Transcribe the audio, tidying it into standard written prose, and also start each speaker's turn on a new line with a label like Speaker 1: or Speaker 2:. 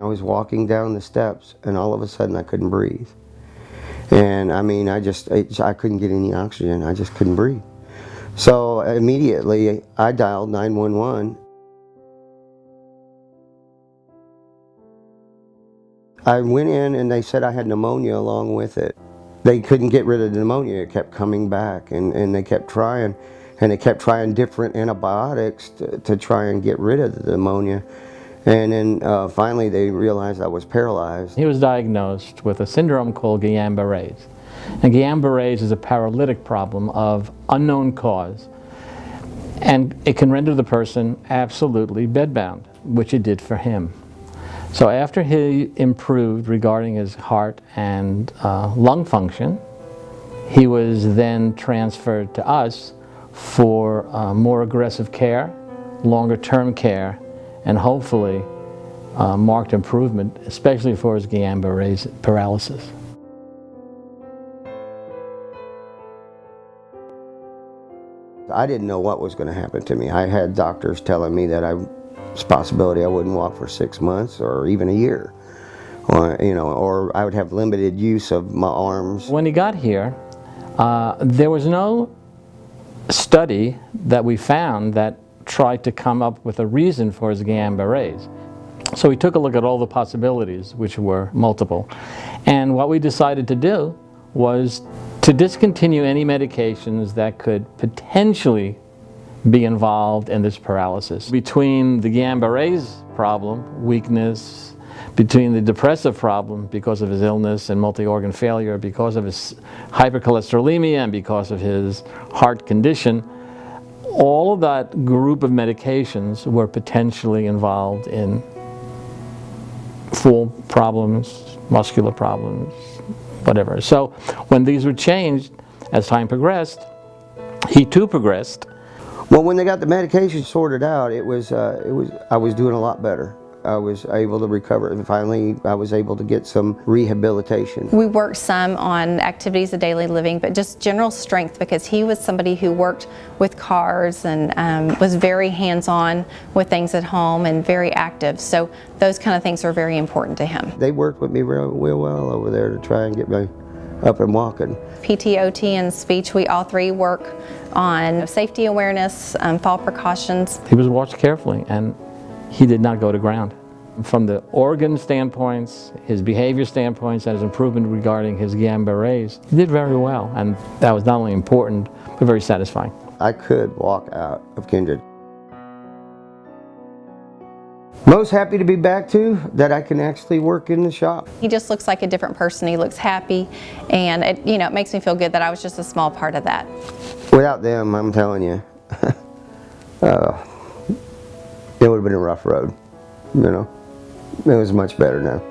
Speaker 1: I was walking down the steps and all of a sudden I couldn't breathe. And I mean, I couldn't get any oxygen. I just couldn't breathe. So immediately I dialed 911. I went in and they said I had pneumonia along with it. They couldn't get rid of the pneumonia. It kept coming back, and they kept trying, and they kept trying different antibiotics to try and get rid of the pneumonia. And then finally they realized I was paralyzed.
Speaker 2: He was diagnosed with a syndrome called Guillain-Barré. And Guillain-Barré is a paralytic problem of unknown cause. And it can render the person absolutely bedbound, which it did for him. So after he improved regarding his heart and lung function, he was then transferred to us for more aggressive care, longer term care, and hopefully marked improvement, especially for his Guillain-Barré paralysis.
Speaker 1: I didn't know what was going to happen to me. I had doctors telling me that it's a possibility I wouldn't walk for 6 months or even a year, or I would have limited use of my arms.
Speaker 2: When he got here, there was no study that we found that tried to come up with a reason for his Guillain-Barré. So we took a look at all the possibilities, which were multiple. And what we decided to do was to discontinue any medications that could potentially be involved in this paralysis. Between the Guillain-Barré problem, weakness, between the depressive problem because of his illness and multi-organ failure, because of his hypercholesterolemia and because of his heart condition, all of that group of medications were potentially involved in fall problems, muscular problems, whatever. So when these were changed, as time progressed, he too progressed.
Speaker 1: Well, when they got the medication sorted out, I was doing a lot better. I was able to recover, and finally I was able to get some rehabilitation.
Speaker 3: We worked some on activities of daily living, but just general strength, because he was somebody who worked with cars and was very hands-on with things at home and very active. So those kind of things were very important to him.
Speaker 1: They worked with me real well over there to try and get me up and walking.
Speaker 3: PT, OT, and speech, we all three work on safety awareness, fall precautions.
Speaker 2: He was watched carefully, and he did not go to ground. From the organ standpoints, his behavior standpoints, and his improvement regarding his Guillain-Barré, he did very well, and that was not only important, but very satisfying.
Speaker 1: I could walk out of Kindred. Most happy to be back to that I can actually work in the shop.
Speaker 3: He just looks like a different person. He looks happy, and it makes me feel good that I was just a small part of that.
Speaker 1: Without them, I'm telling you, it would have been a rough road, It was much better now.